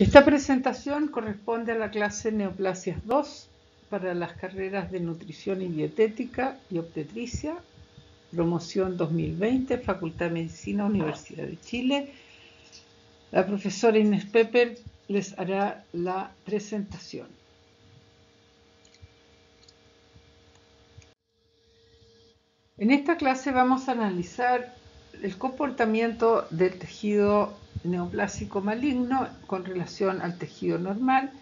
Esta presentación corresponde a la clase Neoplasias 2 para las carreras de Nutrición y Dietética y Obstetricia, promoción 2020, Facultad de Medicina, Universidad de Chile. La profesora Inés Pepper les hará la presentación. En esta clase vamos a analizar el comportamiento del tejido neoplásico maligno con relación al tejido normal,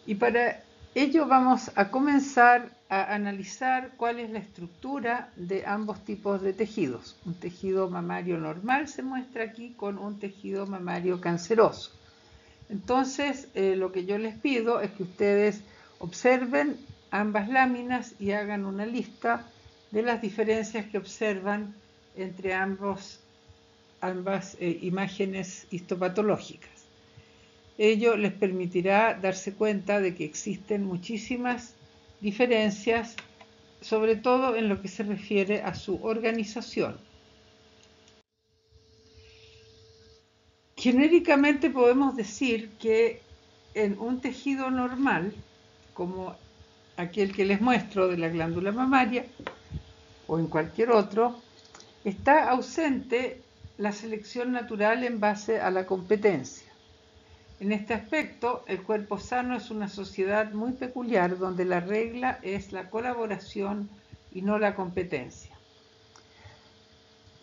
y para ello vamos a comenzar a analizar cuál es la estructura de ambos tipos de tejidos. Un tejido mamario normal se muestra aquí con un tejido mamario canceroso. Entonces, lo que yo les pido es que ustedes observen ambas láminas y hagan una lista de las diferencias que observan entre ambas imágenes histopatológicas. Ello les permitirá darse cuenta de que existen muchísimas diferencias, sobre todo en lo que se refiere a su organización. Genéricamente podemos decir que en un tejido normal, como aquel que les muestro de la glándula mamaria, o en cualquier otro, está ausente la selección natural en base a la competencia. En este aspecto, el cuerpo sano es una sociedad muy peculiar donde la regla es la colaboración y no la competencia.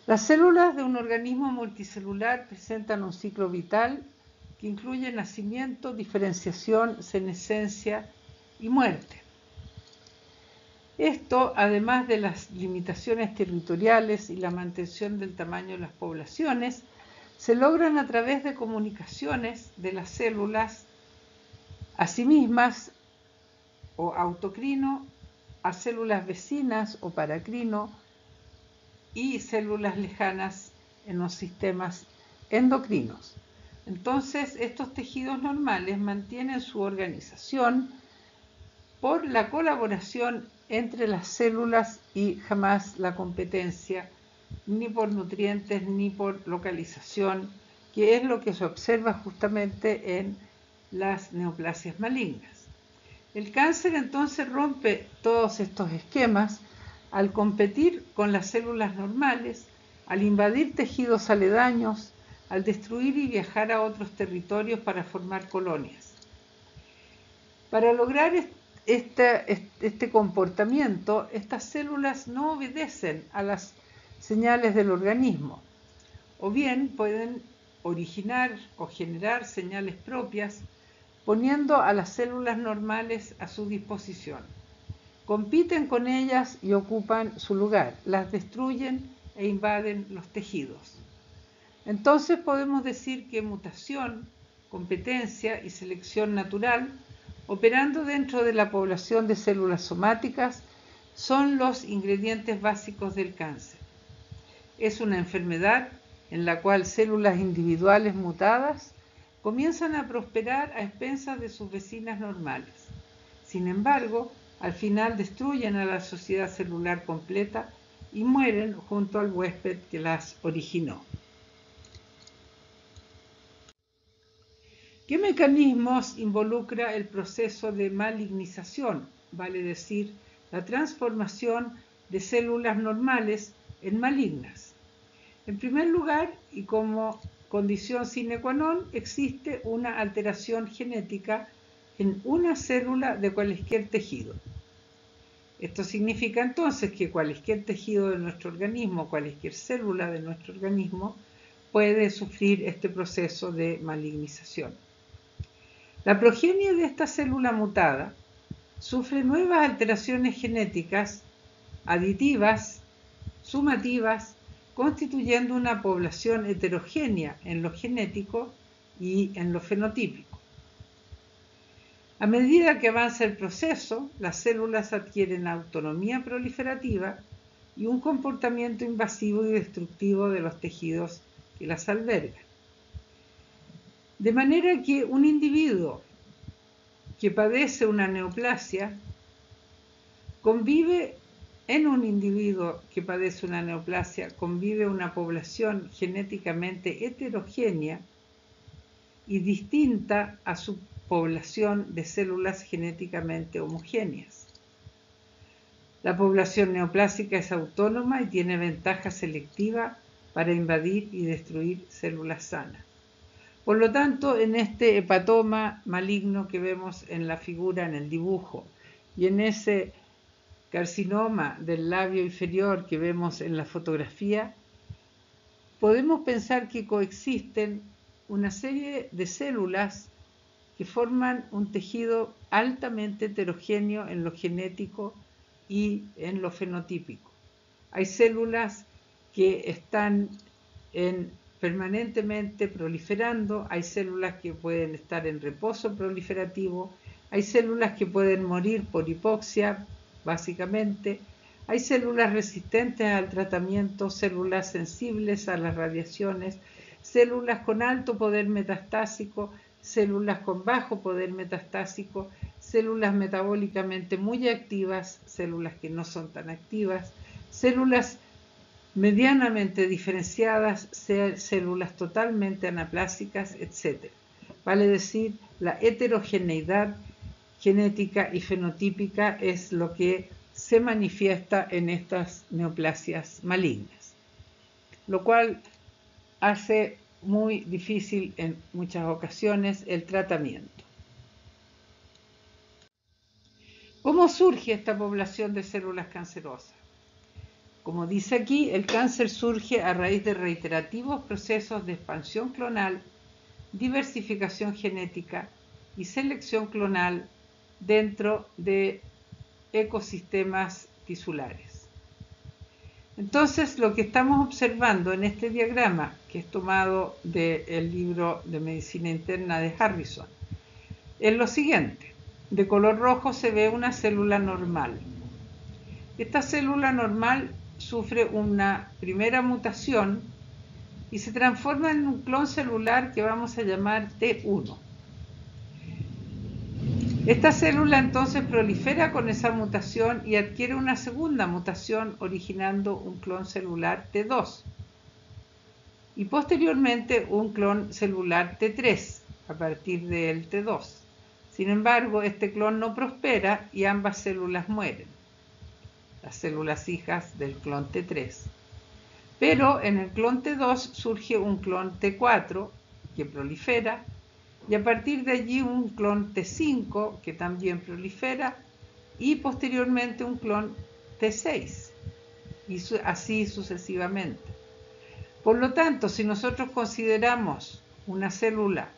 Las células de un organismo multicelular presentan un ciclo vital que incluye nacimiento, diferenciación, senescencia y muerte. Esto, además de las limitaciones territoriales y la mantención del tamaño de las poblaciones, se logran a través de comunicaciones de las células a sí mismas o autocrino, a células vecinas o paracrino y células lejanas en los sistemas endocrinos. Entonces, estos tejidos normales mantienen su organización por la colaboración entre las células y jamás la competencia, ni por nutrientes ni por localización, que es lo que se observa justamente en las neoplasias malignas. El cáncer entonces rompe todos estos esquemas al competir con las células normales, al invadir tejidos aledaños, al destruir y viajar a otros territorios para formar colonias. Para lograr este comportamiento, estas células no obedecen a las señales del organismo, o bien pueden originar o generar señales propias poniendo a las células normales a su disposición. Compiten con ellas y ocupan su lugar, las destruyen e invaden los tejidos. Entonces podemos decir que mutación, competencia y selección natural, operando dentro de la población de células somáticas, son los ingredientes básicos del cáncer. Es una enfermedad en la cual células individuales mutadas comienzan a prosperar a expensas de sus vecinas normales. Sin embargo, al final destruyen a la sociedad celular completa y mueren junto al huésped que las originó. ¿Qué mecanismos involucra el proceso de malignización? Vale decir, la transformación de células normales en malignas. En primer lugar, y como condición sine qua non, existe una alteración genética en una célula de cualquier tejido. Esto significa entonces que cualquier tejido de nuestro organismo, cualquier célula de nuestro organismo, puede sufrir este proceso de malignización. La progenie de esta célula mutada sufre nuevas alteraciones genéticas aditivas, sumativas, constituyendo una población heterogénea en lo genético y en lo fenotípico. A medida que avanza el proceso, las células adquieren autonomía proliferativa y un comportamiento invasivo y destructivo de los tejidos que las albergan. De manera que un individuo que padece una neoplasia convive una población genéticamente heterogénea y distinta a su población de células genéticamente homogéneas. La población neoplásica es autónoma y tiene ventaja selectiva para invadir y destruir células sanas. Por lo tanto, en este hepatoma maligno que vemos en la figura, en el dibujo, y en ese carcinoma del labio inferior que vemos en la fotografía, podemos pensar que coexisten una serie de células que forman un tejido altamente heterogéneo en lo genético y en lo fenotípico. Hay células que están permanentemente proliferando, hay células que pueden estar en reposo proliferativo, hay células que pueden morir por hipoxia, básicamente, hay células resistentes al tratamiento, células sensibles a las radiaciones, células con alto poder metastásico, células con bajo poder metastásico, células metabólicamente muy activas, células que no son tan activas, células medianamente diferenciadas, células totalmente anaplásicas, etc. Vale decir, la heterogeneidad genética y fenotípica es lo que se manifiesta en estas neoplasias malignas, lo cual hace muy difícil en muchas ocasiones el tratamiento. ¿Cómo surge esta población de células cancerosas? Como dice aquí, el cáncer surge a raíz de reiterativos procesos de expansión clonal, diversificación genética y selección clonal dentro de ecosistemas tisulares. Entonces, lo que estamos observando en este diagrama, que es tomado del libro de Medicina Interna de Harrison, es lo siguiente. De color rojo se ve una célula normal. Esta célula normal sufre una primera mutación y se transforma en un clon celular que vamos a llamar T1. Esta célula entonces prolifera con esa mutación y adquiere una segunda mutación originando un clon celular T2 y posteriormente un clon celular T3 a partir del T2. Sin embargo, este clon no prospera y ambas células mueren, las células hijas del clon T3. Pero en el clon T2 surge un clon T4 que prolifera y a partir de allí un clon T5 que también prolifera y posteriormente un clon T6 y así sucesivamente. Por lo tanto, si nosotros consideramos una célula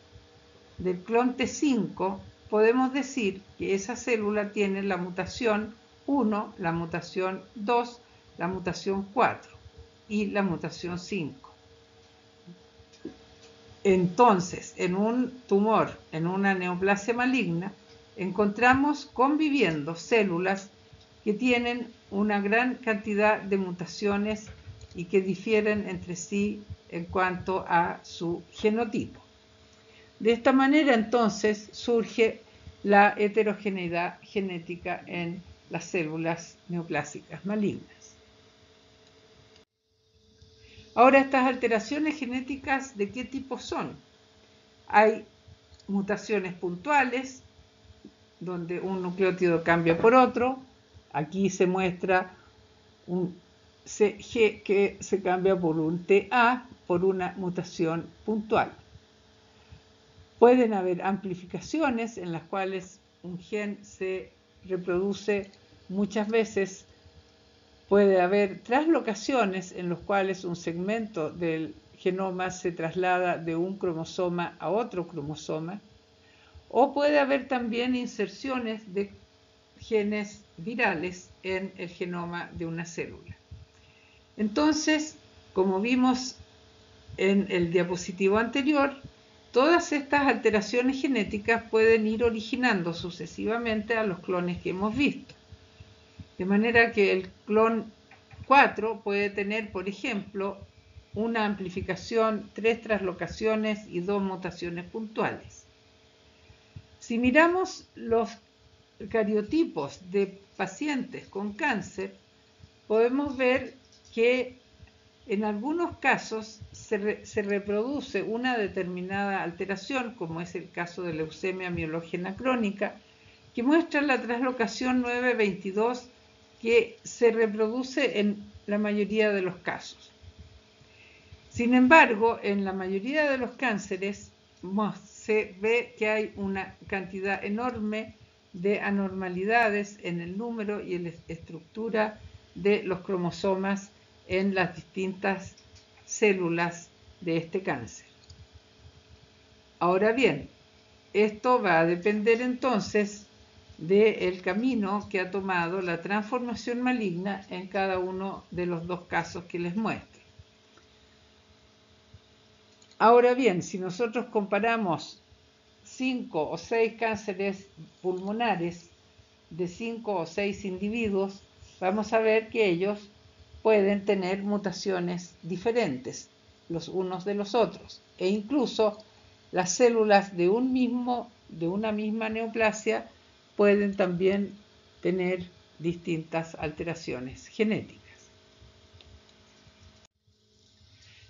del clon T5, podemos decir que esa célula tiene la mutación 1, la mutación 2, la mutación 4 y la mutación 5. Entonces, en un tumor, en una neoplasia maligna, encontramos conviviendo células que tienen una gran cantidad de mutaciones y que difieren entre sí en cuanto a su genotipo. De esta manera, entonces, surge la heterogeneidad genética en las células neoplásicas malignas. Ahora, estas alteraciones genéticas, ¿de qué tipo son? Hay mutaciones puntuales, donde un nucleótido cambia por otro. Aquí se muestra un CG que se cambia por un TA por una mutación puntual. Pueden haber amplificaciones en las cuales un gen se reproduce muchas veces. Puede haber translocaciones en los cuales un segmento del genoma se traslada de un cromosoma a otro cromosoma, o puede haber también inserciones de genes virales en el genoma de una célula. Entonces, como vimos en el diapositivo anterior, todas estas alteraciones genéticas pueden ir originando sucesivamente a los clones que hemos visto. De manera que el clon 4 puede tener, por ejemplo, una amplificación, 3 translocaciones y 2 mutaciones puntuales. Si miramos los cariotipos de pacientes con cáncer, podemos ver que en algunos casos se reproduce una determinada alteración, como es el caso de leucemia mielógena crónica, que muestra la translocación 922 que se reproduce en la mayoría de los casos. Sin embargo, en la mayoría de los cánceres se ve que hay una cantidad enorme de anormalidades en el número y en la estructura de los cromosomas en las distintas células de este cáncer. Ahora bien, esto va a depender entonces del camino que ha tomado la transformación maligna en cada uno de los dos casos que les muestro. Ahora bien, si nosotros comparamos 5 o 6 cánceres pulmonares de 5 o 6 individuos, vamos a ver que ellos pueden tener mutaciones diferentes los unos de los otros, e incluso las células de una misma neoplasia pueden también tener distintas alteraciones genéticas.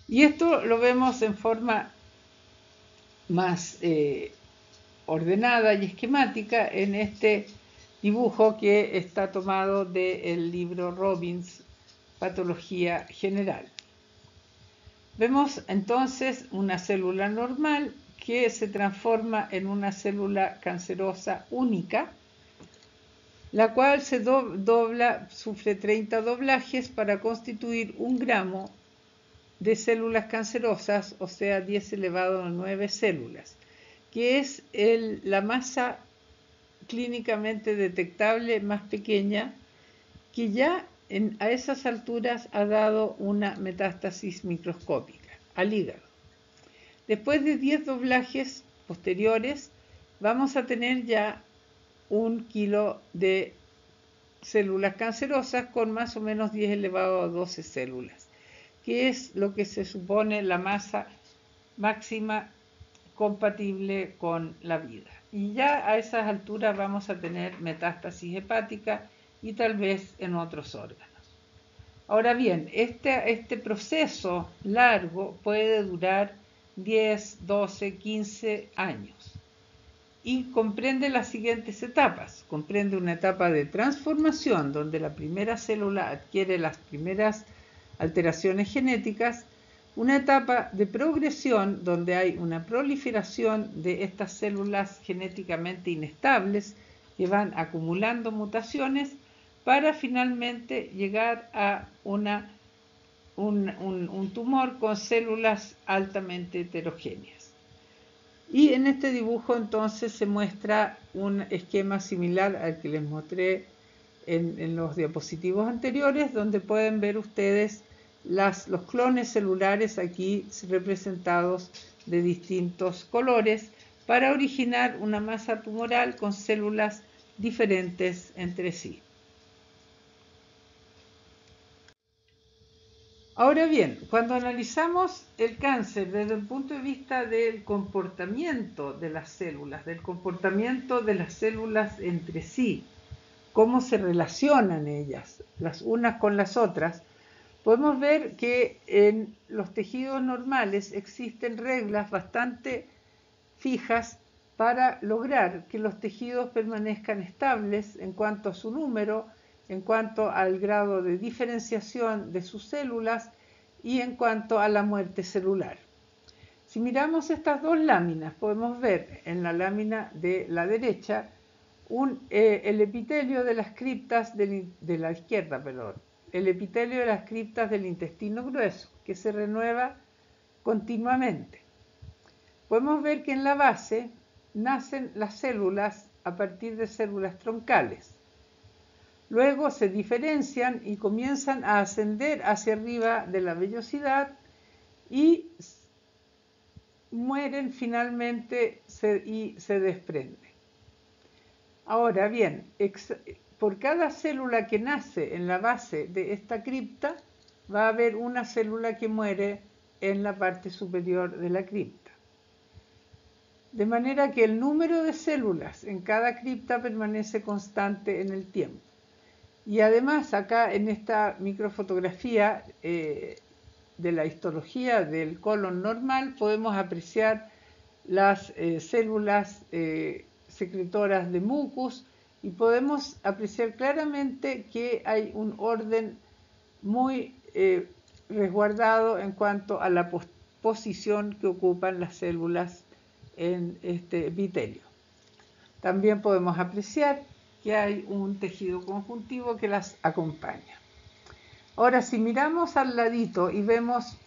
Y esto lo vemos en forma más ordenada y esquemática en este dibujo que está tomado del libro Robbins, Patología General. Vemos entonces una célula normal que se transforma en una célula cancerosa única, la cual se sufre 30 doblajes para constituir 1 gramo de células cancerosas, o sea 10 elevado a 9 células, que es la masa clínicamente detectable más pequeña que ya a esas alturas ha dado una metástasis microscópica al hígado. Después de 10 doblajes posteriores, vamos a tener ya 1 kilo de células cancerosas con más o menos 10 elevado a 12 células, que es lo que se supone la masa máxima compatible con la vida. Y ya a esas alturas vamos a tener metástasis hepática y tal vez en otros órganos. Ahora bien, este proceso largo puede durar 10, 12, 15 años y comprende las siguientes etapas. Comprende una etapa de transformación donde la primera célula adquiere las primeras alteraciones genéticas, una etapa de progresión donde hay una proliferación de estas células genéticamente inestables que van acumulando mutaciones para finalmente llegar a un tumor con células altamente heterogéneas. Y en este dibujo entonces se muestra un esquema similar al que les mostré en los diapositivos anteriores, donde pueden ver ustedes los clones celulares aquí representados de distintos colores para originar una masa tumoral con células diferentes entre sí. Ahora bien, cuando analizamos el cáncer desde el punto de vista del comportamiento de las células, del comportamiento de las células entre sí, cómo se relacionan ellas, las unas con las otras, podemos ver que en los tejidos normales existen reglas bastante fijas para lograr que los tejidos permanezcan estables en cuanto a su número, en cuanto al grado de diferenciación de sus células y en cuanto a la muerte celular. Si miramos estas dos láminas, podemos ver en la lámina de la derecha el epitelio de las criptas de la izquierda, el epitelio de las criptas del intestino grueso, que se renueva continuamente. Podemos ver que en la base nacen las células a partir de células troncales. Luego se diferencian y comienzan a ascender hacia arriba de la vellosidad y mueren finalmente y se desprenden. Ahora bien, por cada célula que nace en la base de esta cripta, va a haber una célula que muere en la parte superior de la cripta. De manera que el número de células en cada cripta permanece constante en el tiempo. Y además acá en esta microfotografía de la histología del colon normal podemos apreciar las células secretoras de mucus y podemos apreciar claramente que hay un orden muy resguardado en cuanto a la posición que ocupan las células en este epitelio. También podemos apreciar que hay un tejido conjuntivo que las acompaña. Ahora, si miramos al ladito y vemos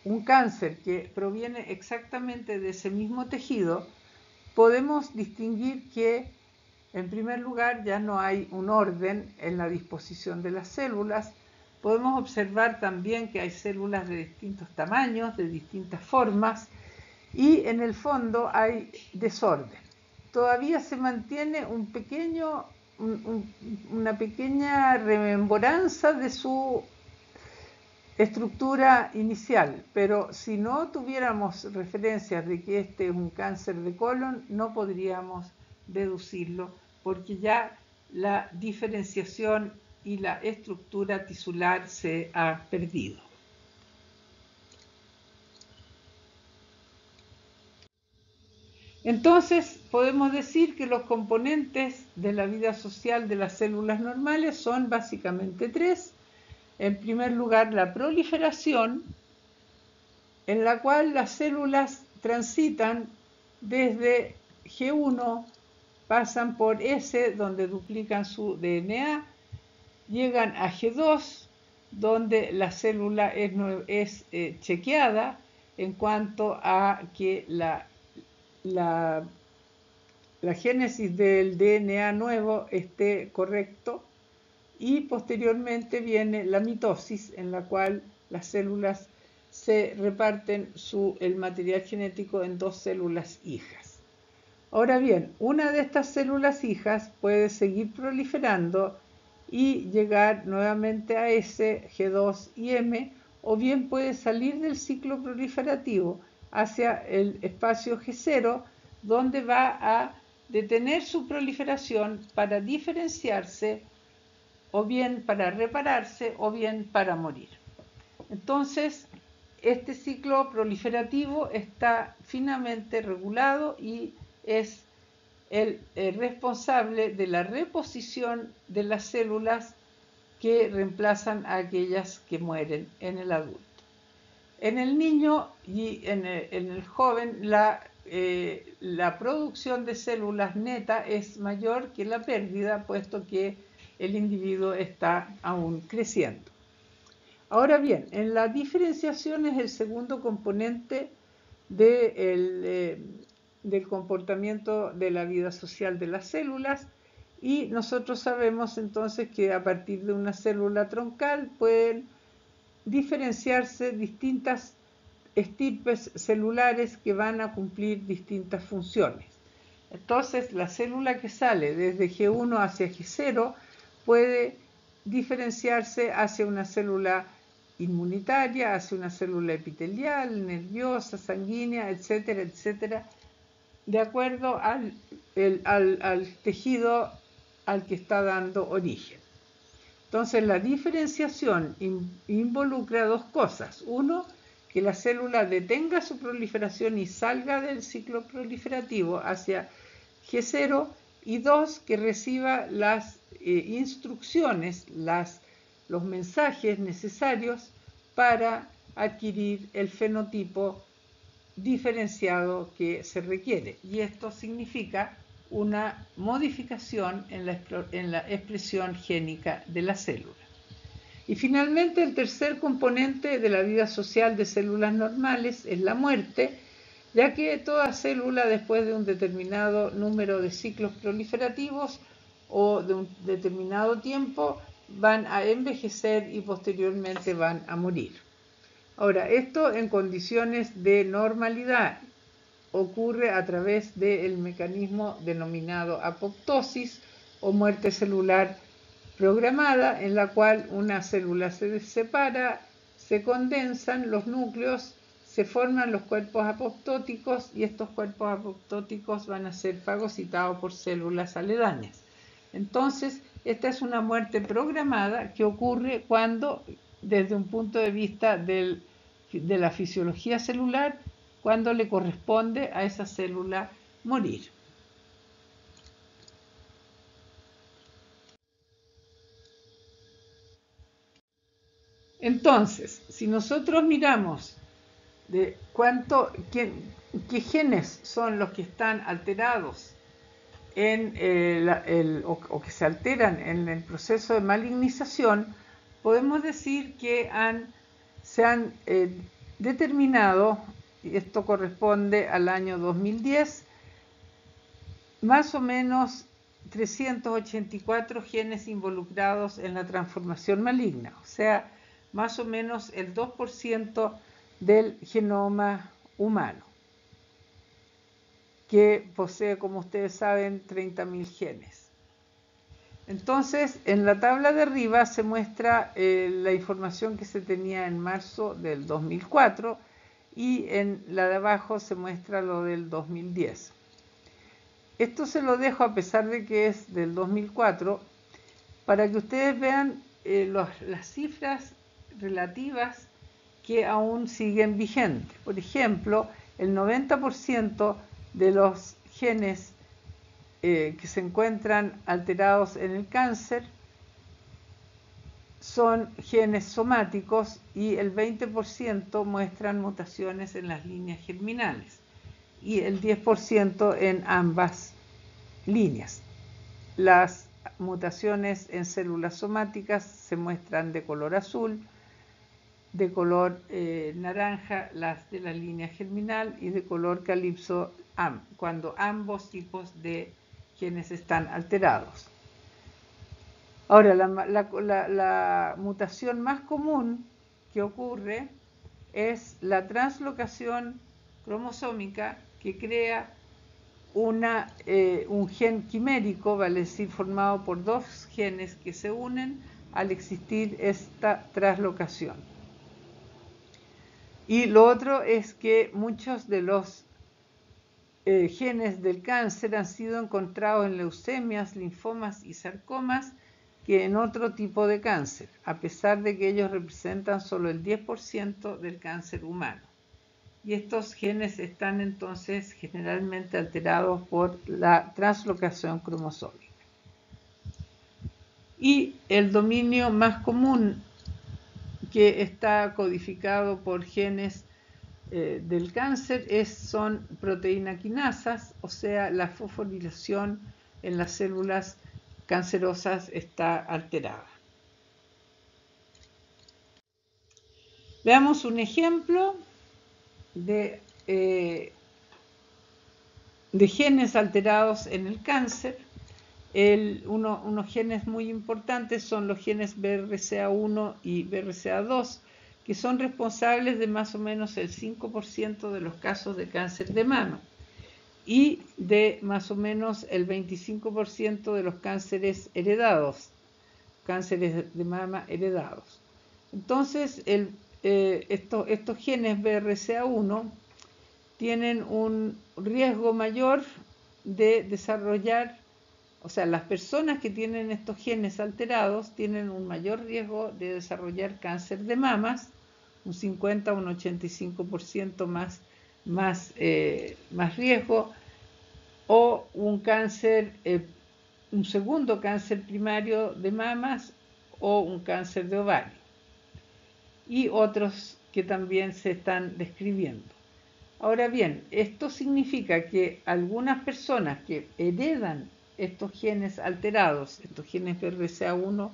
un cáncer que proviene exactamente de ese mismo tejido, podemos distinguir que, en primer lugar, ya no hay un orden en la disposición de las células. Podemos observar también que hay células de distintos tamaños, de distintas formas, y en el fondo hay desorden. Todavía se mantiene una pequeña remembranza de su estructura inicial, pero si no tuviéramos referencias de que este es un cáncer de colon, no podríamos deducirlo, porque ya la diferenciación y la estructura tisular se ha perdido. Entonces, podemos decir que los componentes de la vida social de las células normales son básicamente tres. En primer lugar, la proliferación, en la cual las células transitan desde G1, pasan por S, donde duplican su DNA, llegan a G2, donde la célula es chequeada en cuanto a que la génesis del DNA nuevo esté correcto, y posteriormente viene la mitosis, en la cual las células se reparten el material genético en dos células hijas. Ahora bien, una de estas células hijas puede seguir proliferando y llegar nuevamente a S, G2 y M, o bien puede salir del ciclo proliferativo hacia el espacio G0, donde va a detener su proliferación para diferenciarse, o bien para repararse, o bien para morir. Entonces, este ciclo proliferativo está finamente regulado y es el responsable de la reposición de las células que reemplazan a aquellas que mueren en el adulto. En el niño y en el joven, la producción de células neta es mayor que la pérdida, puesto que el individuo está aún creciendo. Ahora bien, en la diferenciación es el segundo componente del comportamiento de la vida social de las células, y nosotros sabemos entonces que a partir de una célula troncal pueden diferenciarse distintas estirpes celulares que van a cumplir distintas funciones. Entonces, la célula que sale desde G1 hacia G0 puede diferenciarse hacia una célula inmunitaria, hacia una célula epitelial, nerviosa, sanguínea, etcétera, etcétera, de acuerdo al tejido al que está dando origen. Entonces, la diferenciación involucra dos cosas. Uno, que la célula detenga su proliferación y salga del ciclo proliferativo hacia G0, y dos, que reciba las instrucciones, los mensajes necesarios para adquirir el fenotipo diferenciado que se requiere. Y esto significa una modificación en la expresión génica de la célula. Y finalmente, el tercer componente de la vida social de células normales es la muerte, ya que toda célula, después de un determinado número de ciclos proliferativos o de un determinado tiempo, van a envejecer y posteriormente van a morir. Ahora, esto en condiciones de normalidad ocurre a través del mecanismo denominado apoptosis o muerte celular programada, en la cual una célula se separa, se condensan los núcleos, se forman los cuerpos apoptóticos, y estos cuerpos apoptóticos van a ser fagocitados por células aledañas. Entonces, esta es una muerte programada que ocurre cuando, desde un punto de vista del de la fisiología celular cuando le corresponde a esa célula morir. Entonces, si nosotros miramos de qué genes son los que están alterados o que se alteran en el proceso de malignización, podemos decir que se han determinado, y esto corresponde al año 2010, más o menos 384 genes involucrados en la transformación maligna, o sea, más o menos el 2% del genoma humano, que posee, como ustedes saben, 30.000 genes. Entonces, en la tabla de arriba se muestra la información que se tenía en marzo del 2004 y en la de abajo se muestra lo del 2010. Esto se lo dejo, a pesar de que es del 2004, para que ustedes vean las cifras relativas que aún siguen vigentes. Por ejemplo, el 90% de los genes que se encuentran alterados en el cáncer son genes somáticos y el 20% muestran mutaciones en las líneas germinales y el 10% en ambas líneas. Las mutaciones en células somáticas se muestran de color azul, de color naranja las de la línea germinal y de color calipso cuando ambos tipos de genes están alterados. Ahora, la mutación más común que ocurre es la translocación cromosómica, que crea un gen quimérico, vale decir, formado por dos genes que se unen al existir esta translocación. Y lo otro es que muchos de los genes del cáncer han sido encontrados en leucemias, linfomas y sarcomas que en otro tipo de cáncer, a pesar de que ellos representan solo el 10% del cáncer humano. Y estos genes están entonces generalmente alterados por la translocación cromosómica. Y el dominio más común que está codificado por genes del cáncer son proteína quinasas, o sea, la fosforilación en las células cancerosas está alterada. Veamos un ejemplo de genes alterados en el cáncer. Unos genes muy importantes son los genes BRCA1 y BRCA2, que son responsables de más o menos el 5% de los casos de cáncer de mama y de más o menos el 25% de los cánceres heredados, cánceres de mama heredados. Entonces, estos genes BRCA1 tienen un riesgo mayor de desarrollar, o sea, las personas que tienen estos genes alterados tienen un mayor riesgo de desarrollar cáncer de mamas, un 50 o un 85% más riesgo, o un segundo cáncer primario de mamas o un cáncer de ovario, y otros que también se están describiendo. Ahora bien, esto significa que algunas personas que heredan estos genes alterados, estos genes BRCA1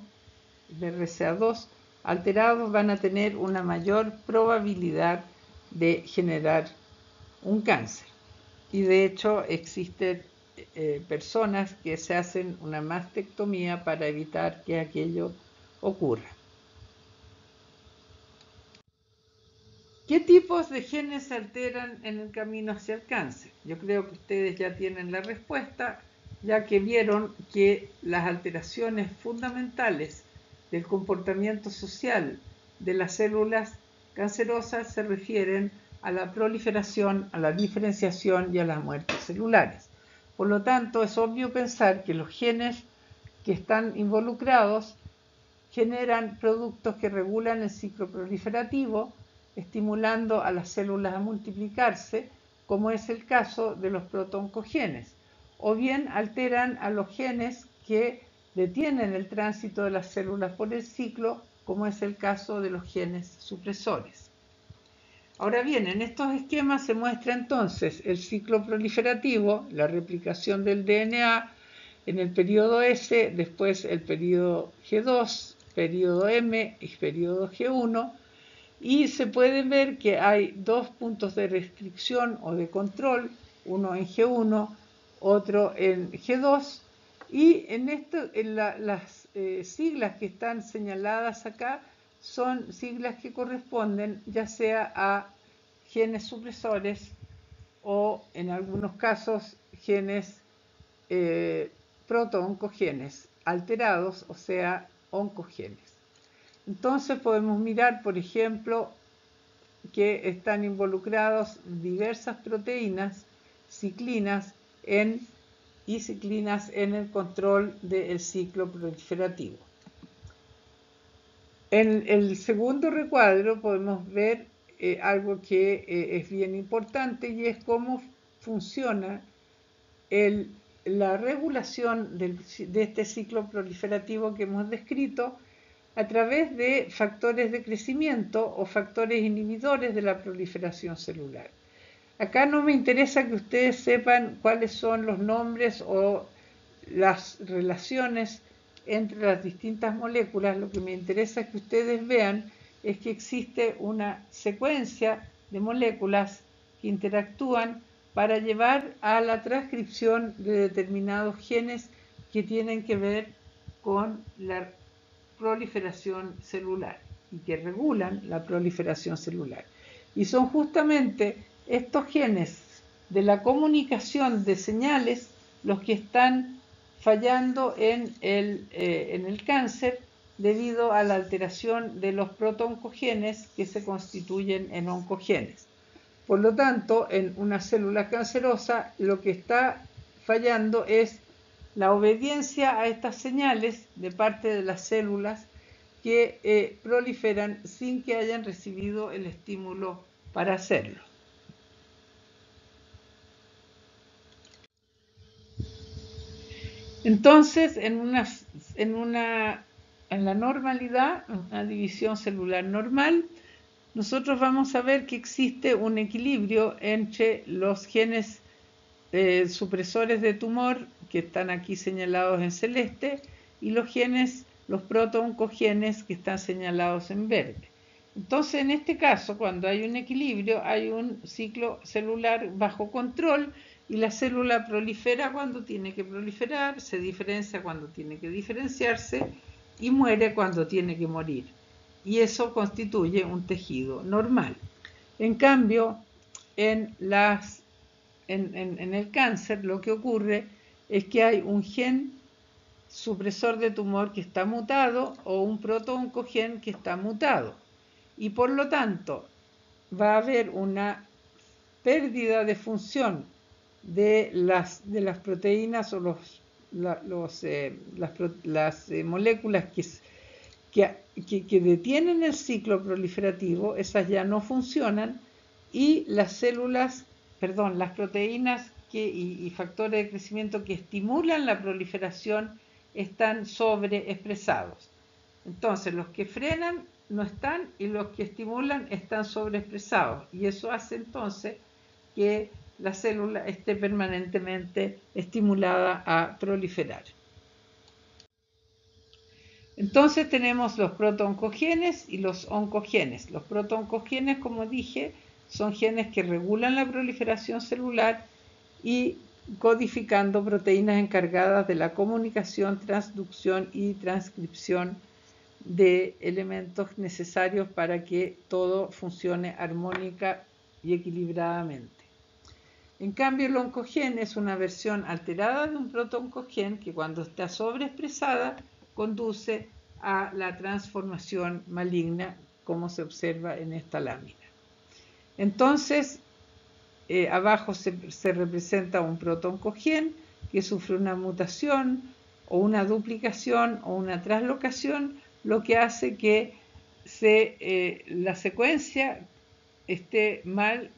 y BRCA2 alterados, van a tener una mayor probabilidad de generar un cáncer. Y de hecho existen personas que se hacen una mastectomía para evitar que aquello ocurra. ¿Qué tipos de genes se alteran en el camino hacia el cáncer? Yo creo que ustedes ya tienen la respuesta, ya que vieron que las alteraciones fundamentales del comportamiento social de las células cancerosas se refieren a la proliferación, a la diferenciación y a las muertes celulares. Por lo tanto, es obvio pensar que los genes que están involucrados generan productos que regulan el ciclo proliferativo, estimulando a las células a multiplicarse, como es el caso de los protooncogenes, o bien alteran a los genes que detienen el tránsito de las células por el ciclo, como es el caso de los genes supresores. Ahora bien, en estos esquemas se muestra entonces el ciclo proliferativo, la replicación del DNA en el periodo S, después el periodo G2, periodo M y periodo G1, y se puede ver que hay dos puntos de restricción o de control, uno en G1, otro en G2, y las siglas que están señaladas acá son siglas que corresponden ya sea a genes supresores o en algunos casos genes protooncogenes alterados, o sea, oncogenes. Entonces podemos mirar, por ejemplo, que están involucrados diversas proteínas ciclinas y ciclinas en el control del ciclo proliferativo. En el segundo recuadro podemos ver algo que es bien importante, y es cómo funciona la regulación de este ciclo proliferativo que hemos descrito a través de factores de crecimiento o factores inhibidores de la proliferación celular. Acá no me interesa que ustedes sepan cuáles son los nombres o las relaciones entre las distintas moléculas. Lo que me interesa que ustedes vean es que existe una secuencia de moléculas que interactúan para llevar a la transcripción de determinados genes que tienen que ver con la proliferación celular y que regulan la proliferación celular. Y son justamente estos genes de la comunicación de señales los que están fallando en el cáncer debido a la alteración de los protooncogenes que se constituyen en oncogenes. Por lo tanto, en una célula cancerosa lo que está fallando es la obediencia a estas señales de parte de las células que proliferan sin que hayan recibido el estímulo para hacerlo. Entonces, en la normalidad, una división celular normal, nosotros vamos a ver que existe un equilibrio entre los genes supresores de tumor, que están aquí señalados en celeste, y los protooncogenes, que están señalados en verde. Entonces, en este caso, cuando hay un equilibrio, hay un ciclo celular bajo control, y la célula prolifera cuando tiene que proliferar, se diferencia cuando tiene que diferenciarse y muere cuando tiene que morir. Y eso constituye un tejido normal. En cambio, en el cáncer lo que ocurre es que hay un gen supresor de tumor que está mutado o un protooncogen que está mutado. Y por lo tanto va a haber una pérdida de función de las proteínas o las moléculas que detienen el ciclo proliferativo. Esas ya no funcionan, y las proteínas y factores de crecimiento que estimulan la proliferación están sobreexpresados. Entonces, los que frenan no están y los que estimulan están sobreexpresados, y eso hace entonces que la célula esté permanentemente estimulada a proliferar. Entonces tenemos los protooncogenes y los oncogenes. Los protooncogenes, como dije, son genes que regulan la proliferación celular y codificando proteínas encargadas de la comunicación, transducción y transcripción de elementos necesarios para que todo funcione armónica y equilibradamente. En cambio, el oncogen es una versión alterada de un protooncogen que, cuando está sobreexpresada, conduce a la transformación maligna, como se observa en esta lámina. Entonces, abajo se representa un protooncogen que sufre una mutación o una duplicación o una translocación, lo que hace que la secuencia esté mal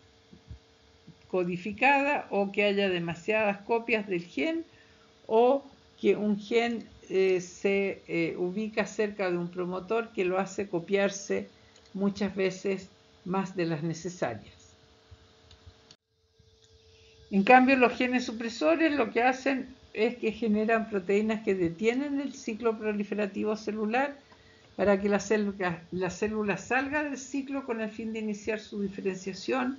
codificada o que haya demasiadas copias del gen o que un gen se ubica cerca de un promotor que lo hace copiarse muchas veces más de las necesarias. En cambio, los genes supresores lo que hacen es que generan proteínas que detienen el ciclo proliferativo celular para que la célula salga del ciclo con el fin de iniciar su diferenciación,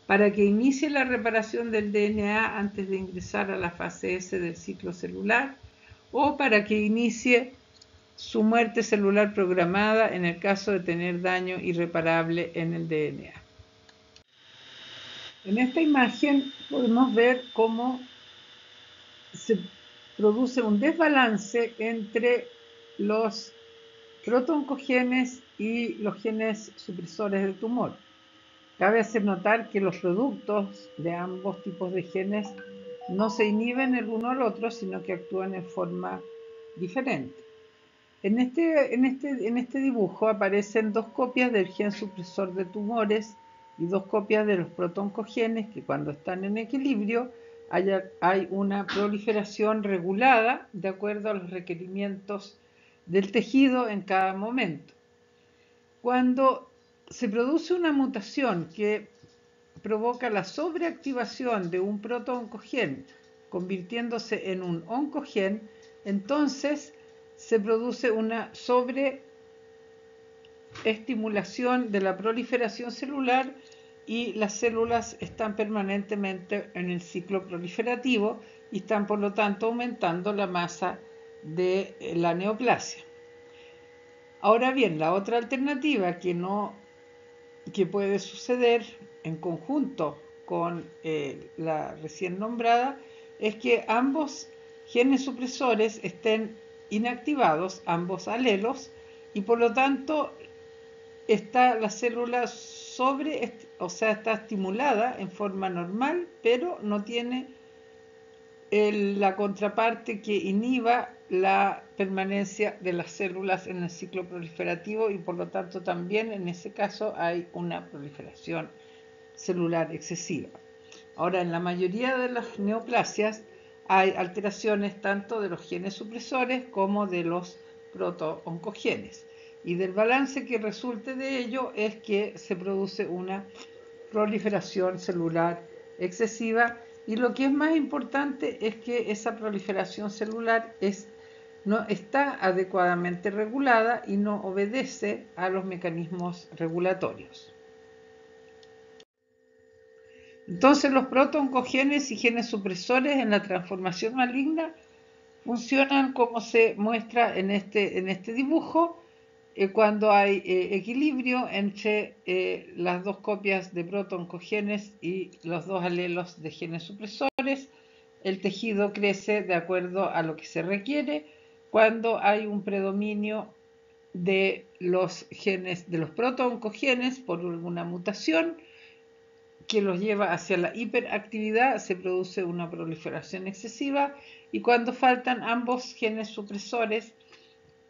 para que inicie la reparación del DNA antes de ingresar a la fase S del ciclo celular, o para que inicie su muerte celular programada en el caso de tener daño irreparable en el DNA. En esta imagen podemos ver cómo se produce un desbalance entre los protooncogenes y los genes supresores del tumor. Cabe hacer notar que los productos de ambos tipos de genes no se inhiben el uno al otro, sino que actúan en forma diferente. En este dibujo aparecen dos copias del gen supresor de tumores y dos copias de los protooncogenes que cuando están en equilibrio hay una proliferación regulada de acuerdo a los requerimientos del tejido en cada momento. Cuando se produce una mutación que provoca la sobreactivación de un protooncogen convirtiéndose en un oncogen, entonces se produce una sobreestimulación de la proliferación celular y las células están permanentemente en el ciclo proliferativo y están por lo tanto aumentando la masa de la neoplasia. Ahora bien, la otra alternativa que puede suceder en conjunto con la recién nombrada es que ambos genes supresores estén inactivados, ambos alelos, y por lo tanto está la célula está estimulada en forma normal, pero no tiene la contraparte que inhiba la permanencia de las células en el ciclo proliferativo y por lo tanto también en ese caso hay una proliferación celular excesiva. Ahora, en la mayoría de las neoplasias hay alteraciones tanto de los genes supresores como de los protooncogenes. Y del balance que resulte de ello es que se produce una proliferación celular excesiva y lo que es más importante es que esa proliferación celular no está adecuadamente regulada y no obedece a los mecanismos regulatorios. Entonces los protooncogenes y genes supresores en la transformación maligna funcionan como se muestra en este dibujo, cuando hay equilibrio entre las dos copias de protooncogenes y los dos alelos de genes supresores, el tejido crece de acuerdo a lo que se requiere. Cuando hay un predominio de los genes, de los protooncogenes por alguna mutación que los lleva hacia la hiperactividad, se produce una proliferación excesiva, y cuando faltan ambos genes supresores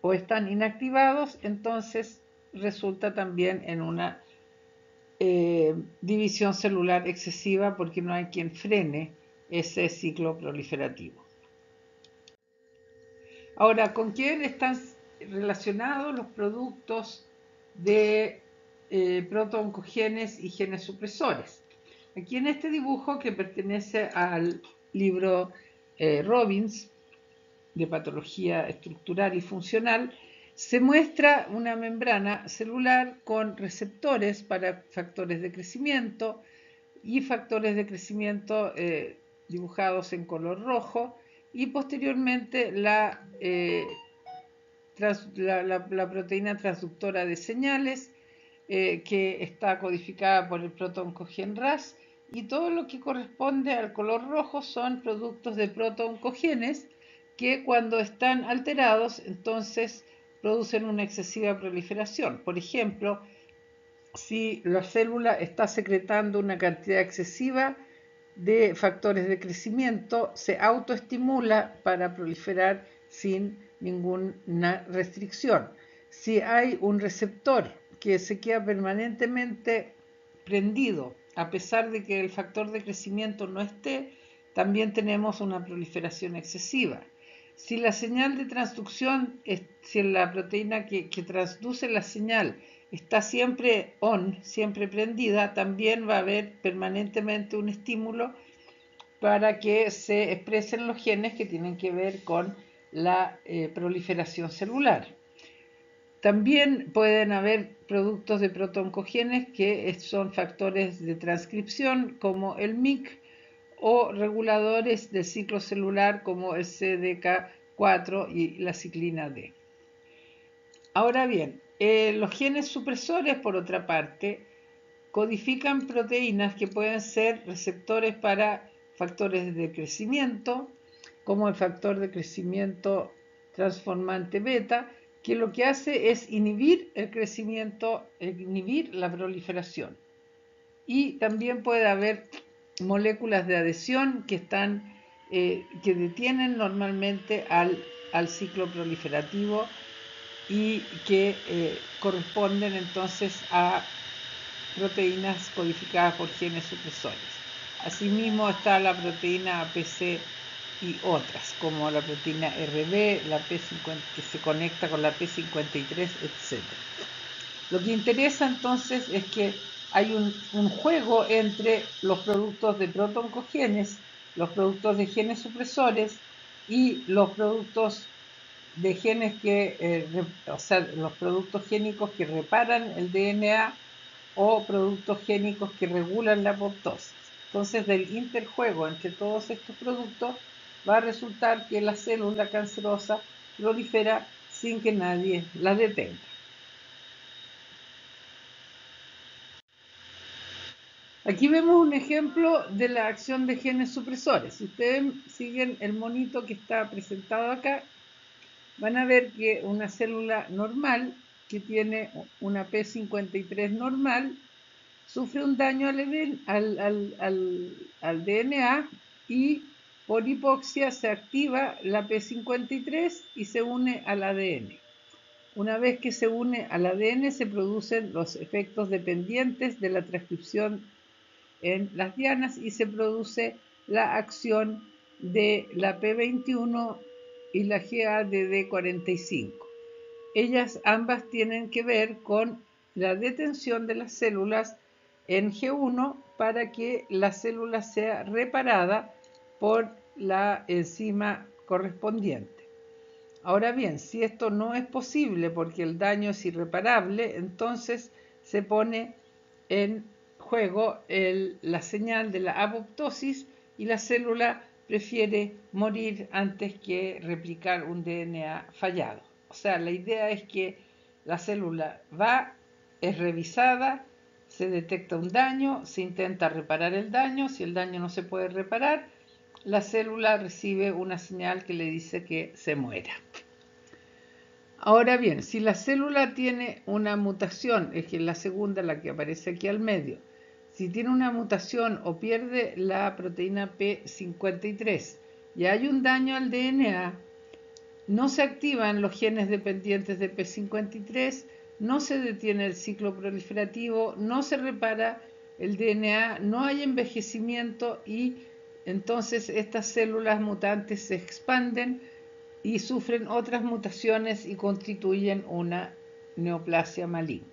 o están inactivados, entonces resulta también en una división celular excesiva porque no hay quien frene ese ciclo proliferativo. Ahora, ¿con quién están relacionados los productos de protooncogenes y genes supresores? Aquí en este dibujo, que pertenece al libro Robbins de patología estructural y funcional, se muestra una membrana celular con receptores para factores de crecimiento y factores de crecimiento dibujados en color rojo, y posteriormente la proteína transductora de señales que está codificada por el protooncogen RAS, y todo lo que corresponde al color rojo son productos de protooncogenes que cuando están alterados entonces producen una excesiva proliferación. Por ejemplo, si la célula está secretando una cantidad excesiva de factores de crecimiento, se autoestimula para proliferar sin ninguna restricción. Si hay un receptor que se queda permanentemente prendido, a pesar de que el factor de crecimiento no esté, también tenemos una proliferación excesiva. Si la señal de transducción, si la proteína que transduce la señal está siempre on, siempre prendida, también va a haber permanentemente un estímulo para que se expresen los genes que tienen que ver con la proliferación celular. También pueden haber productos de protooncogenes que son factores de transcripción como el MYC o reguladores del ciclo celular como el CDK4 y la ciclina D. Ahora bien, los genes supresores, por otra parte, codifican proteínas que pueden ser receptores para factores de crecimiento, como el factor de crecimiento transformante beta, que lo que hace es inhibir el crecimiento, inhibir la proliferación. Y también puede haber moléculas de adhesión que detienen normalmente al ciclo proliferativo y que corresponden entonces a proteínas codificadas por genes supresores. Asimismo está la proteína APC y otras, como la proteína RB, la P50, que se conecta con la P53, etc. Lo que interesa entonces es que hay un juego entre los productos de protooncogenes, los productos de genes supresores y los productos de genes los productos génicos que reparan el DNA o productos génicos que regulan la apoptosis. Entonces, del interjuego entre todos estos productos va a resultar que la célula cancerosa prolifera sin que nadie la detenga. Aquí vemos un ejemplo de la acción de genes supresores. Si ustedes siguen el monito que está presentado acá, van a ver que una célula normal que tiene una P53 normal sufre un daño al DNA y por hipoxia se activa la P53 y se une al ADN. Una vez que se une al ADN se producen los efectos dependientes de la transcripción en las dianas y se produce la acción de la P21 y la GADD45. Ellas ambas tienen que ver con la detención de las células en G1 para que la célula sea reparada por la enzima correspondiente. Ahora bien, si esto no es posible porque el daño es irreparable, entonces se pone en juego la señal de la apoptosis y la célula prefiere morir antes que replicar un DNA fallado. O sea, la idea es que la célula es revisada, se detecta un daño, se intenta reparar el daño, si el daño no se puede reparar, la célula recibe una señal que le dice que se muera. Ahora bien, si la célula tiene una mutación, es que es la segunda, la que aparece aquí al medio, si tiene una mutación o pierde la proteína P53 y hay un daño al DNA, no se activan los genes dependientes de P53, no se detiene el ciclo proliferativo, no se repara el DNA, no hay envejecimiento y entonces estas células mutantes se expanden y sufren otras mutaciones y constituyen una neoplasia maligna.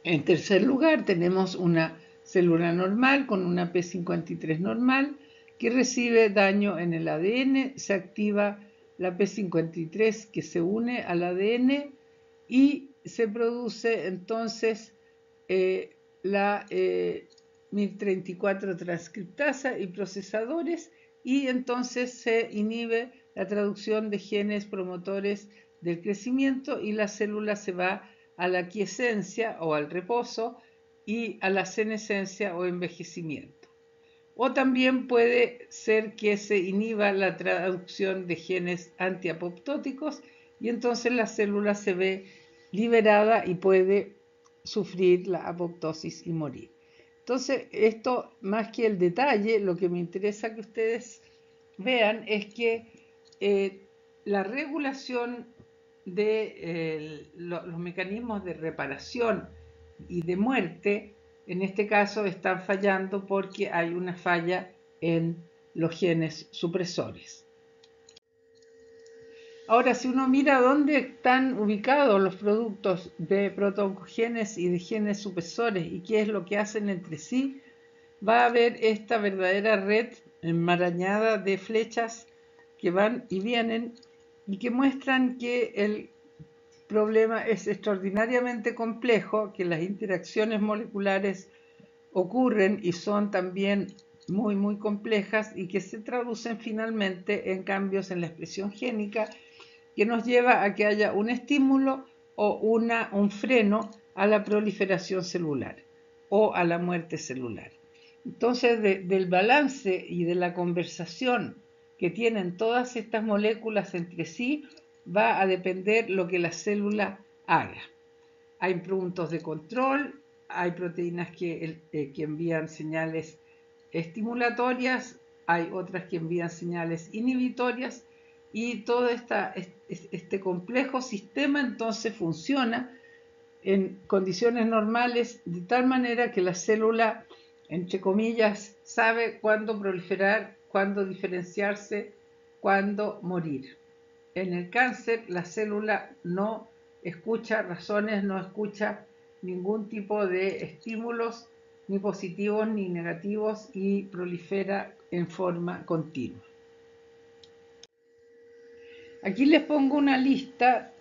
En tercer lugar, tenemos una célula normal con una P53 normal que recibe daño en el ADN, se activa la P53 que se une al ADN y se produce entonces la MYC34 transcriptasa y procesadores y entonces se inhibe la traducción de genes promotores del crecimiento y la célula se va a la quiescencia o al reposo y a la senescencia o envejecimiento. O también puede ser que se inhiba la traducción de genes antiapoptóticos y entonces la célula se ve liberada y puede sufrir la apoptosis y morir. Entonces, esto más que el detalle, lo que me interesa que ustedes vean es que la regulación de los mecanismos de reparación y de muerte, en este caso están fallando porque hay una falla en los genes supresores. Ahora, si uno mira dónde están ubicados los productos de protooncogenes y de genes supresores y qué es lo que hacen entre sí, va a haber esta verdadera red enmarañada de flechas que van y vienen y que muestran que el problema es extraordinariamente complejo, que las interacciones moleculares ocurren y son también muy complejas y que se traducen finalmente en cambios en la expresión génica que nos lleva a que haya un estímulo o un freno a la proliferación celular o a la muerte celular. Entonces, del balance y de la conversación que tienen todas estas moléculas entre sí, va a depender lo que la célula haga. Hay puntos de control, hay proteínas que envían señales estimulatorias, hay otras que envían señales inhibitorias y todo este complejo sistema entonces funciona en condiciones normales de tal manera que la célula, entre comillas, sabe cuándo proliferar, cuándo diferenciarse, cuándo morir. En el cáncer la célula no escucha razones, no escucha ningún tipo de estímulos, ni positivos ni negativos, y prolifera en forma continua. Aquí les pongo una lista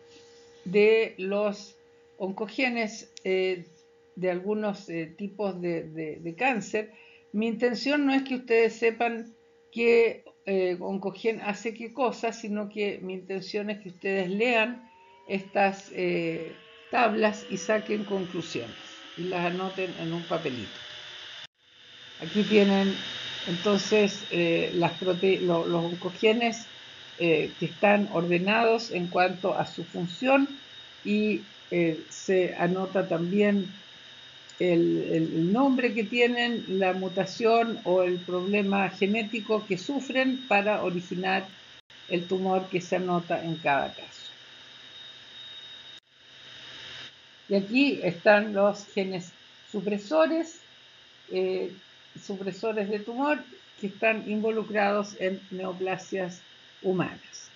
de los oncogenes de algunos tipos de cáncer. Mi intención no es que ustedes sepan qué oncogen hace qué cosa, sino que mi intención es que ustedes lean estas tablas y saquen conclusiones y las anoten en un papelito. Aquí tienen entonces los oncogenes que están ordenados en cuanto a su función y se anota también el nombre que tienen, la mutación o el problema genético que sufren para originar el tumor que se anota en cada caso. Y aquí están los genes supresores, supresores de tumor que están involucrados en neoplasias humanas.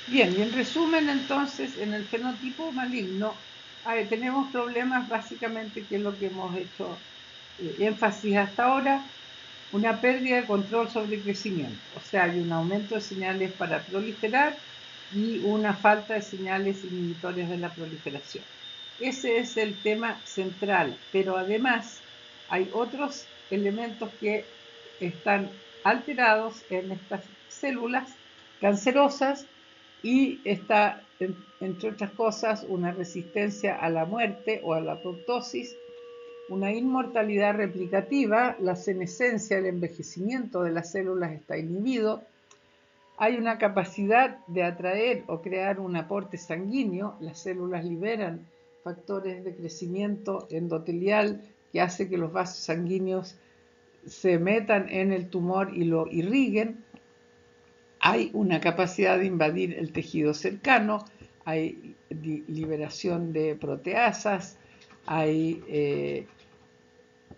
Bien, y en resumen entonces, en el fenotipo maligno tenemos problemas básicamente, que es lo que hemos hecho énfasis hasta ahora, una pérdida de control sobre el crecimiento, o sea, hay un aumento de señales para proliferar y una falta de señales inhibitorias de la proliferación. Ese es el tema central, pero además hay otros elementos que están alterados en estas células cancerosas y está, entre otras cosas, una resistencia a la muerte o a la apoptosis, una inmortalidad replicativa, la senescencia, el envejecimiento de las células está inhibido, hay una capacidad de atraer o crear un aporte sanguíneo, las células liberan factores de crecimiento endotelial que hace que los vasos sanguíneos se metan en el tumor y lo irriguen, hay una capacidad de invadir el tejido cercano, hay liberación de proteasas, hay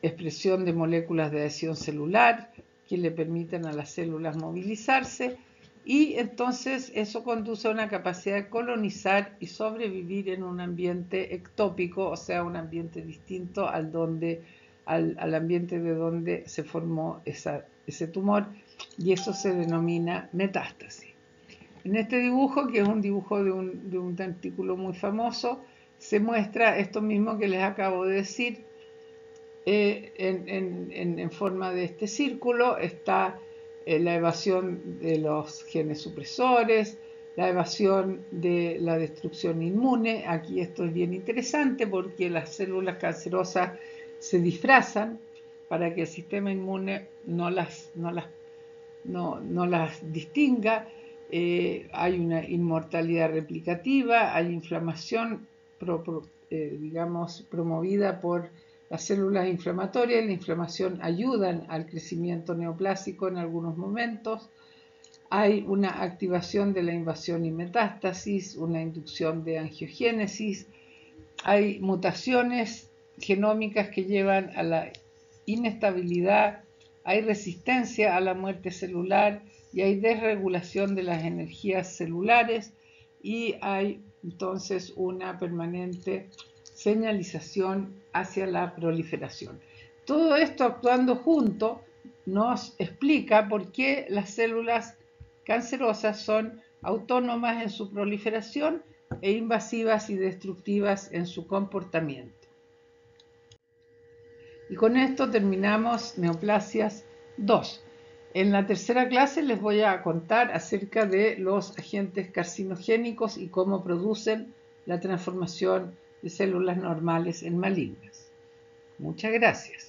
expresión de moléculas de adhesión celular que le permiten a las células movilizarse, y entonces eso conduce a una capacidad de colonizar y sobrevivir en un ambiente ectópico, o sea, un ambiente distinto al ambiente de donde se formó ese tumor, y eso se denomina metástasis. En este dibujo, que es un dibujo de un artículo muy famoso, se muestra esto mismo que les acabo de decir. En forma de este círculo está la evasión de los genes supresores, la evasión de la destrucción inmune. Aquí esto es bien interesante porque las células cancerosas se disfrazan para que el sistema inmune no las distinga. Hay una inmortalidad replicativa, hay inflamación promovida por las células inflamatorias. La inflamación ayuda al crecimiento neoplásico en algunos momentos. hay una activación de la invasión y metástasis, una inducción de angiogénesis, hay mutaciones genómicas que llevan a la inestabilidad, hay resistencia a la muerte celular y hay desregulación de las energías celulares y hay entonces una permanente señalización hacia la proliferación. Todo esto actuando junto nos explica por qué las células cancerosas son autónomas en su proliferación e invasivas y destructivas en su comportamiento. Y con esto terminamos Neoplasias 2. En la tercera clase les voy a contar acerca de los agentes carcinogénicos y cómo producen la transformación de células normales en malignas. Muchas gracias.